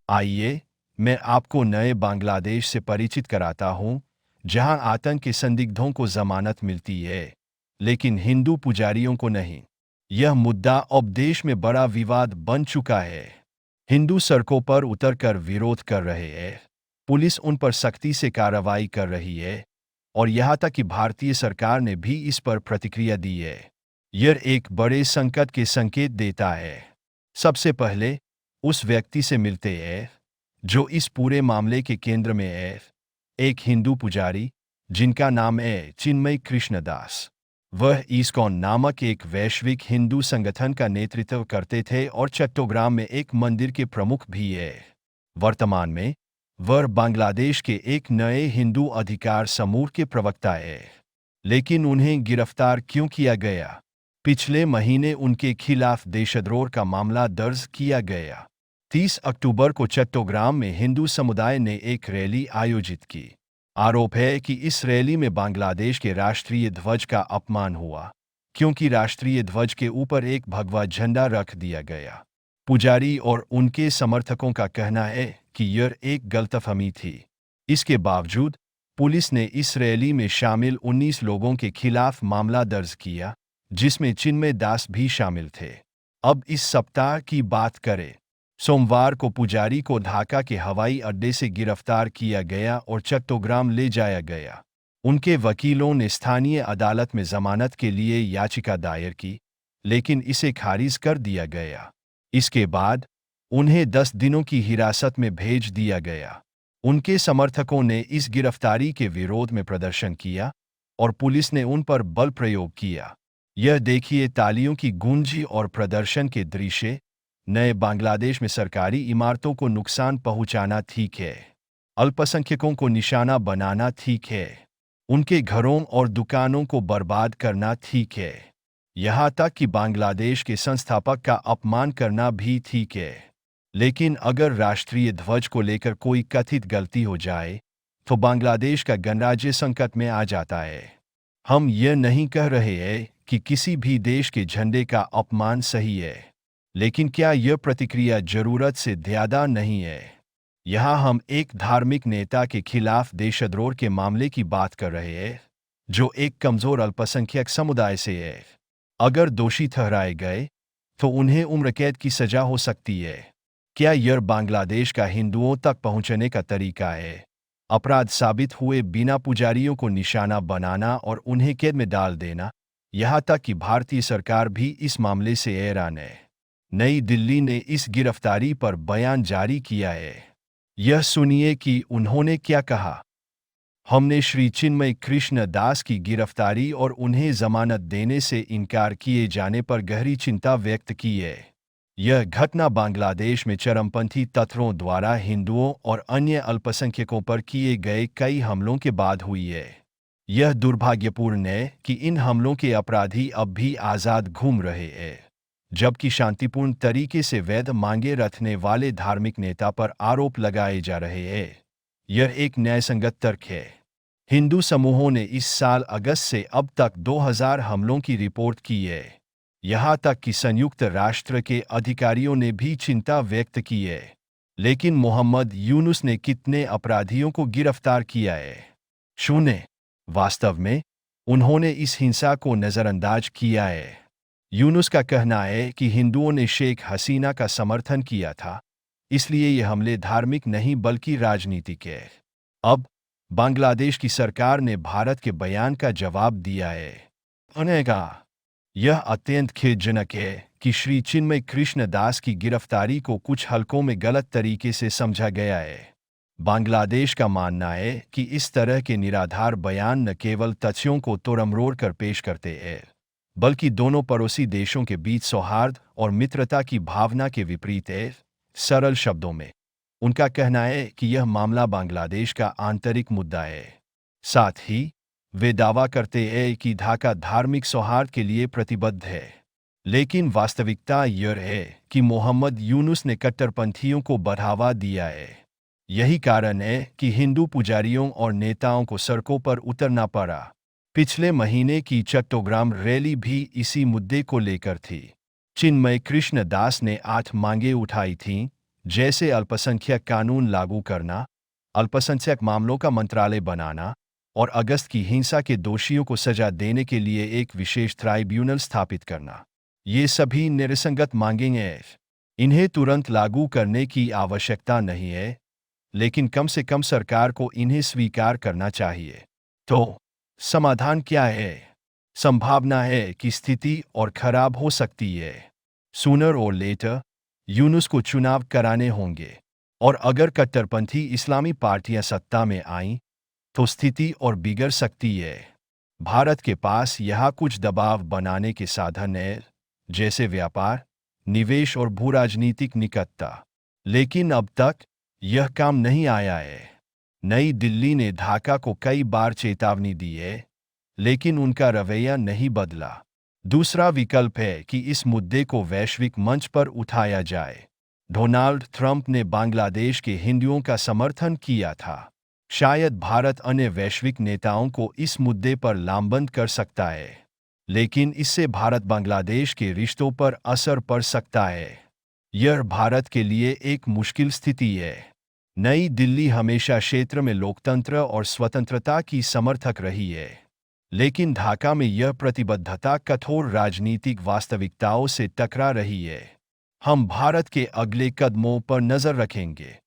आइए, मैं आपको नए बांग्लादेश से परिचित कराता हूँ, जहाँ आतंक के संदिग्धों को जमानत मिलती है, लेकिन हिंदू पुजारियों को नहीं। यह मुद्दा अब देश में बड़ा विवाद बन चुका है। हिंदू सड़कों पर उतरकर विरोध कर रहे हैं, पुलिस उन पर सख्ती से कार्रवाई कर रही है, और यहाँ तक कि भारतीय सरकार ने भी इस पर प्रतिक्रिया दी है। यह एक बड़े संकट के संकेत देता है। सबसे पहले उस व्यक्ति से मिलते हैं जो इस पूरे मामले के केंद्र में है, एक हिंदू पुजारी जिनका नाम है चिन्मय कृष्णदास। वह इस्कॉन नामक एक वैश्विक हिंदू संगठन का नेतृत्व करते थे और चट्टोग्राम में एक मंदिर के प्रमुख भी है। वर्तमान में वह बांग्लादेश के एक नए हिंदू अधिकार समूह के प्रवक्ता है। लेकिन उन्हें गिरफ्तार क्यों किया गया? पिछले महीने उनके खिलाफ देशद्रोह का मामला दर्ज किया गया। 30 अक्टूबर को चट्टोग्राम में हिंदू समुदाय ने एक रैली आयोजित की। आरोप है कि इस रैली में बांग्लादेश के राष्ट्रीय ध्वज का अपमान हुआ, क्योंकि राष्ट्रीय ध्वज के ऊपर एक भगवा झंडा रख दिया गया। पुजारी और उनके समर्थकों का कहना है कि यह एक गलतफहमी थी। इसके बावजूद पुलिस ने इस रैली में शामिल 19 लोगों के खिलाफ मामला दर्ज किया, जिसमें चिन्मय दास भी शामिल थे। अब इस सप्ताह की बात करें। सोमवार को पुजारी को ढाका के हवाई अड्डे से गिरफ्तार किया गया और चट्टोग्राम ले जाया गया। उनके वकीलों ने स्थानीय अदालत में जमानत के लिए याचिका दायर की, लेकिन इसे खारिज कर दिया गया। इसके बाद उन्हें 10 दिनों की हिरासत में भेज दिया गया। उनके समर्थकों ने इस गिरफ्तारी के विरोध में प्रदर्शन किया और पुलिस ने उन पर बल प्रयोग किया। यह देखिए तालियों की गूंजी और प्रदर्शन के दृश्य। नए बांग्लादेश में सरकारी इमारतों को नुकसान पहुंचाना ठीक है, अल्पसंख्यकों को निशाना बनाना ठीक है, उनके घरों और दुकानों को बर्बाद करना ठीक है, यहाँ तक कि बांग्लादेश के संस्थापक का अपमान करना भी ठीक है। लेकिन अगर राष्ट्रीय ध्वज को लेकर कोई कथित गलती हो जाए, तो बांग्लादेश का गणराज्य संकट में आ जाता है। हम यह नहीं कह रहे हैं कि किसी भी देश के झंडे का अपमान सही है, लेकिन क्या यह प्रतिक्रिया जरूरत से ज़्यादा नहीं है? यहाँ हम एक धार्मिक नेता के खिलाफ देशद्रोह के मामले की बात कर रहे हैं, जो एक कमजोर अल्पसंख्यक समुदाय से है। अगर दोषी ठहराए गए, तो उन्हें उम्र कैद की सजा हो सकती है। क्या यह बांग्लादेश का हिंदुओं तक पहुंचने का तरीका है? अपराध साबित हुए बिना पुजारियों को निशाना बनाना और उन्हें कैद में डाल देना, यहाँ तक कि भारतीय सरकार भी इस मामले से हैरान है। नई दिल्ली ने इस गिरफ्तारी पर बयान जारी किया है। यह सुनिए कि उन्होंने क्या कहा। हमने श्री चिन्मय कृष्ण दास की गिरफ्तारी और उन्हें जमानत देने से इनकार किए जाने पर गहरी चिंता व्यक्त की है। यह घटना बांग्लादेश में चरमपंथी तत्वों द्वारा हिंदुओं और अन्य अल्पसंख्यकों पर किए गए कई हमलों के बाद हुई है। यह दुर्भाग्यपूर्ण है कि इन हमलों के अपराधी अब भी आज़ाद घूम रहे हैं, जबकि शांतिपूर्ण तरीके से वैध मांगे रखने वाले धार्मिक नेता पर आरोप लगाए जा रहे हैं। यह एक न्यायसंगत तर्क है। हिंदू समूहों ने इस साल अगस्त से अब तक 2000 हमलों की रिपोर्ट की है। यहाँ तक कि संयुक्त राष्ट्र के अधिकारियों ने भी चिंता व्यक्त की है। लेकिन मोहम्मद यूनुस ने कितने अपराधियों को गिरफ्तार किया है? शून्य। वास्तव में उन्होंने इस हिंसा को नज़रअंदाज किया है। यूनुस का कहना है कि हिंदुओं ने शेख हसीना का समर्थन किया था, इसलिए ये हमले धार्मिक नहीं बल्कि राजनीतिक है। अब बांग्लादेश की सरकार ने भारत के बयान का जवाब दिया है। उन्होंने कहा, यह अत्यंत खेदजनक है कि श्री चिन्मय कृष्ण दास की गिरफ्तारी को कुछ हलकों में गलत तरीके से समझा गया है। बांग्लादेश का मानना है कि इस तरह के निराधार बयान न केवल तथ्यों को तोड़मरोड़ कर पेश करते हैं, बल्कि दोनों पड़ोसी देशों के बीच सौहार्द और मित्रता की भावना के विपरीत है। सरल शब्दों में उनका कहना है कि यह मामला बांग्लादेश का आंतरिक मुद्दा है। साथ ही वे दावा करते हैं कि ढाका धार्मिक सौहार्द के लिए प्रतिबद्ध है। लेकिन वास्तविकता यह है कि मोहम्मद यूनुस ने कट्टरपंथियों को बढ़ावा दिया है। यही कारण है कि हिंदू पुजारियों और नेताओं को सड़कों पर उतरना पड़ा। पिछले महीने की चट्टोग्राम रैली भी इसी मुद्दे को लेकर थी। चिन्मय कृष्ण दास ने 8 मांगे उठाई थीं, जैसे अल्पसंख्यक कानून लागू करना, अल्पसंख्यक मामलों का मंत्रालय बनाना और अगस्त की हिंसा के दोषियों को सजा देने के लिए एक विशेष ट्राइब्यूनल स्थापित करना। ये सभी निरसंगत मांगें हैं। इन्हें तुरंत लागू करने की आवश्यकता नहीं है, लेकिन कम से कम सरकार को इन्हें स्वीकार करना चाहिए। तो समाधान क्या है? संभावना है कि स्थिति और खराब हो सकती है। सूनर और लेटर यूनुस को चुनाव कराने होंगे, और अगर कट्टरपंथी इस्लामी पार्टियां सत्ता में आईं तो स्थिति और बिगड़ सकती है। भारत के पास यहाँ कुछ दबाव बनाने के साधन हैं, जैसे व्यापार, निवेश और भू-राजनीतिक निकटता, लेकिन अब तक यह काम नहीं आया है। नई दिल्ली ने ढाका को कई बार चेतावनी दी है, लेकिन उनका रवैया नहीं बदला। दूसरा विकल्प है कि इस मुद्दे को वैश्विक मंच पर उठाया जाए। डोनाल्ड ट्रंप ने बांग्लादेश के हिंदुओं का समर्थन किया था। शायद भारत अन्य वैश्विक नेताओं को इस मुद्दे पर लामबंद कर सकता है, लेकिन इससे भारत बांग्लादेश के रिश्तों पर असर पड़ सकता है। यह भारत के लिए एक मुश्किल स्थिति है। नई दिल्ली हमेशा क्षेत्र में लोकतंत्र और स्वतंत्रता की समर्थक रही है, लेकिन ढाका में यह प्रतिबद्धता कठोर राजनीतिक वास्तविकताओं से टकरा रही है। हम भारत के अगले कदमों पर नजर रखेंगे।